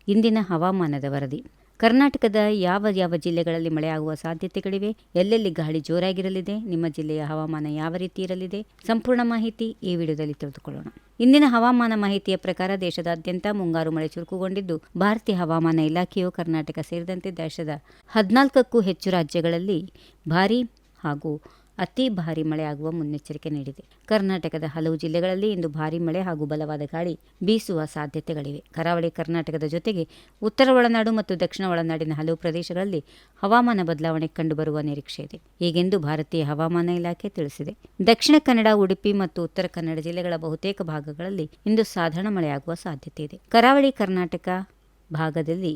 ಇಂದಿನ ಹವಾಮಾನದ ವರದಿ. ಕರ್ನಾಟಕದ ಯಾವ ಜಿಲ್ಲೆಗಳಲ್ಲಿ ಮಳೆಯಾಗುವ ಸಾಧ್ಯತೆಗಳಿವೆ, ಎಲ್ಲೆಲ್ಲಿ ಗಾಳಿ ಜೋರಾಗಿರಲಿದೆ, ನಿಮ್ಮ ಜಿಲ್ಲೆಯ ಹವಾಮಾನ ಯಾವ ರೀತಿ ಇರಲಿದೆ, ಸಂಪೂರ್ಣ ಮಾಹಿತಿ ಈ ವಿಡಿಯೋದಲ್ಲಿ ತಿಳಿದುಕೊಳ್ಳೋಣ. ಇಂದಿನ ಹವಾಮಾನ ಮಾಹಿತಿಯ ಪ್ರಕಾರ ದೇಶದಾದ್ಯಂತ ಮುಂಗಾರು ಮಳೆ ಚುರುಕುಗೊಂಡಿದ್ದು, ಭಾರತೀಯ ಹವಾಮಾನ ಇಲಾಖೆಯು ಕರ್ನಾಟಕ ಸೇರಿದಂತೆ ದೇಶದ 14ಕ್ಕೂ ಹೆಚ್ಚು ರಾಜ್ಯಗಳಲ್ಲಿ ಭಾರೀ ಹಾಗೂ ಅತಿ ಭಾರೀ ಮಳೆಯಾಗುವ ಮುನ್ನೆಚ್ಚರಿಕೆ ನೀಡಿದೆ. ಕರ್ನಾಟಕದ ಹಲವು ಜಿಲ್ಲೆಗಳಲ್ಲಿ ಇಂದು ಭಾರೀ ಮಳೆ ಹಾಗೂ ಬಲವಾದ ಗಾಳಿ ಬೀಸುವ ಸಾಧ್ಯತೆಗಳಿವೆ. ಕರಾವಳಿ ಕರ್ನಾಟಕದ ಜೊತೆಗೆ ಉತ್ತರ ಒಳನಾಡು ಮತ್ತು ದಕ್ಷಿಣ ಒಳನಾಡಿನ ಹಲವು ಪ್ರದೇಶಗಳಲ್ಲಿ ಹವಾಮಾನ ಬದಲಾವಣೆ ಕಂಡುಬರುವ ನಿರೀಕ್ಷೆ ಇದೆ, ಹೀಗೆಂದು ಭಾರತೀಯ ಹವಾಮಾನ ಇಲಾಖೆ ತಿಳಿಸಿದೆ. ದಕ್ಷಿಣ ಕನ್ನಡ, ಉಡುಪಿ ಮತ್ತು ಉತ್ತರ ಕನ್ನಡ ಜಿಲ್ಲೆಗಳ ಬಹುತೇಕ ಭಾಗಗಳಲ್ಲಿ ಇಂದು ಸಾಧಾರಣ ಮಳೆಯಾಗುವ ಸಾಧ್ಯತೆ ಇದೆ. ಕರಾವಳಿ ಕರ್ನಾಟಕ ಭಾಗದಲ್ಲಿ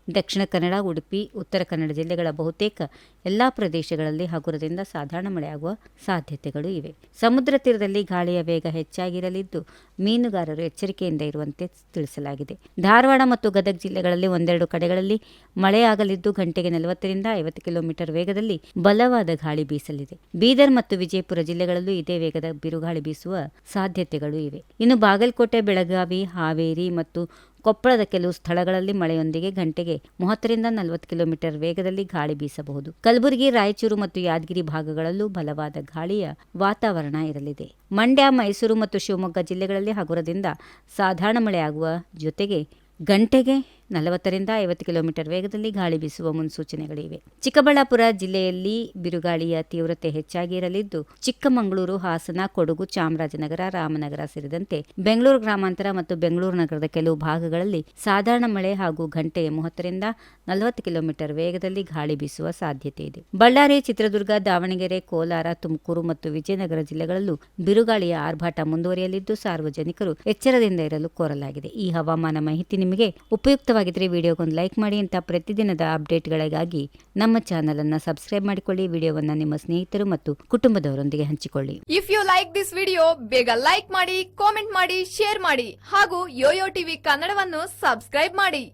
ದಕ್ಷಿಣ ಕನ್ನಡ, ಉಡುಪಿ, ಉತ್ತರ ಕನ್ನಡ ಜಿಲ್ಲೆಗಳ ಬಹುತೇಕ ಎಲ್ಲಾ ಪ್ರದೇಶಗಳಲ್ಲಿ ಹಗುರದಿಂದ ಸಾಧಾರಣ ಮಳೆಯಾಗುವ ಸಾಧ್ಯತೆಗಳು ಇವೆ. ಸಮುದ್ರ ತೀರದಲ್ಲಿ ಗಾಳಿಯ ವೇಗ ಹೆಚ್ಚಾಗಿರಲಿದ್ದು, ಮೀನುಗಾರರು ಎಚ್ಚರಿಕೆಯಿಂದ ಇರುವಂತೆ ತಿಳಿಸಲಾಗಿದೆ. ಧಾರವಾಡ ಮತ್ತು ಗದಗ ಜಿಲ್ಲೆಗಳಲ್ಲಿ ಒಂದೆರಡು ಕಡೆಗಳಲ್ಲಿ ಮಳೆಯಾಗಲಿದ್ದು, ಗಂಟೆಗೆ 40ರಿಂದ 50 ಕಿಲೋಮೀಟರ್ ವೇಗದಲ್ಲಿ ಬಲವಾದ ಗಾಳಿ ಬೀಸಲಿದೆ. ಬೀದರ್ ಮತ್ತು ವಿಜಯಪುರ ಜಿಲ್ಲೆಗಳಲ್ಲೂ ಇದೇ ವೇಗದ ಬಿರುಗಾಳಿ ಬೀಸುವ ಸಾಧ್ಯತೆಗಳು ಇವೆ. ಇನ್ನು ಬಾಗಲಕೋಟೆ, ಬೆಳಗಾವಿ, ಹಾವೇರಿ ಮತ್ತು ಕೊಪ್ಪಳದ ಕೆಲವು ಸ್ಥಳಗಳಲ್ಲಿ ಮಳೆಯೊಂದಿಗೆ ಗಂಟೆಗೆ 30ರಿಂದ 40 ಕಿಲೋಮೀಟರ್ ವೇಗದಲ್ಲಿ ಗಾಳಿ ಬೀಸಬಹುದು. ಕಲಬುರಗಿ, ರಾಯಚೂರು ಮತ್ತು ಯಾದಗಿರಿ ಭಾಗಗಳಲ್ಲೂ ಬಲವಾದ ಗಾಳಿಯ ವಾತಾವರಣ ಇರಲಿದೆ. ಮಂಡ್ಯ, ಮೈಸೂರು ಮತ್ತು ಶಿವಮೊಗ್ಗ ಜಿಲ್ಲೆಗಳಲ್ಲಿ ಹಗುರದಿಂದ ಸಾಧಾರಣ ಮಳೆಯಾಗುವ ಜೊತೆಗೆ ಗಂಟೆಗೆ 40ರಿಂದ 50 ಕಿಲೋಮೀಟರ್ ವೇಗದಲ್ಲಿ ಗಾಳಿ ಬೀಸುವ ಮುನ್ಸೂಚನೆಗಳಿವೆ. ಚಿಕ್ಕಬಳ್ಳಾಪುರ ಜಿಲ್ಲೆಯಲ್ಲಿ ಬಿರುಗಾಳಿಯ ತೀವ್ರತೆ ಹೆಚ್ಚಾಗಿ ಇರಲಿದ್ದು, ಚಿಕ್ಕಮಗಳೂರು, ಹಾಸನ, ಕೊಡಗು, ಚಾಮರಾಜನಗರ, ರಾಮನಗರ ಸೇರಿದಂತೆ ಬೆಂಗಳೂರು ಗ್ರಾಮಾಂತರ ಮತ್ತು ಬೆಂಗಳೂರು ನಗರದ ಕೆಲವು ಭಾಗಗಳಲ್ಲಿ ಸಾಧಾರಣ ಮಳೆ ಹಾಗೂ ಗಂಟೆಗೆ 30ರಿಂದ 40 ಕಿಲೋಮೀಟರ್ ವೇಗದಲ್ಲಿ ಗಾಳಿ ಬೀಸುವ ಸಾಧ್ಯತೆ ಇದೆ. ಬಳ್ಳಾರಿ, ಚಿತ್ರದುರ್ಗ, ದಾವಣಗೆರೆ, ಕೋಲಾರ, ತುಮಕೂರು ಮತ್ತು ವಿಜಯನಗರ ಜಿಲ್ಲೆಗಳಲ್ಲೂ ಬಿರುಗಾಳಿಯ ಆರ್ಭಟ ಮುಂದುವರಿಯಲಿದ್ದು, ಸಾರ್ವಜನಿಕರು ಎಚ್ಚರದಿಂದ ಇರಲು ಕೋರಲಾಗಿದೆ. ಈ ಹವಾಮಾನ ಮಾಹಿತಿ ನಿಮಗೆ ಉಪಯುಕ್ತವಾಗಿದ್ದರೆ ವಿಡಿಯೋಗೊಂದು ಲೈಕ್ ಮಾಡಿ. ಇಂಥ ಪ್ರತಿದಿನದ ಅಪ್ಡೇಟ್ಗಳಿಗಾಗಿ ನಮ್ಮ ಚಾನಲ್ ಅನ್ನು ಸಬ್ಸ್ಕ್ರೈಬ್ ಮಾಡಿಕೊಳ್ಳಿ. ವಿಡಿಯೋವನ್ನು ನಿಮ್ಮ ಸ್ನೇಹಿತರು ಮತ್ತು ಕುಟುಂಬದವರೊಂದಿಗೆ ಹಂಚಿಕೊಳ್ಳಿ. If you like this video, ಬೇಗ ಲೈಕ್ ಮಾಡಿ, ಕಾಮೆಂಟ್ ಮಾಡಿ, ಶೇರ್ ಮಾಡಿ ಹಾಗೂ ಯೋಯೋ ಟಿವಿ ಕನ್ನಡವನ್ನು ಸಬ್ಸ್ಕ್ರೈಬ್ ಮಾಡಿ.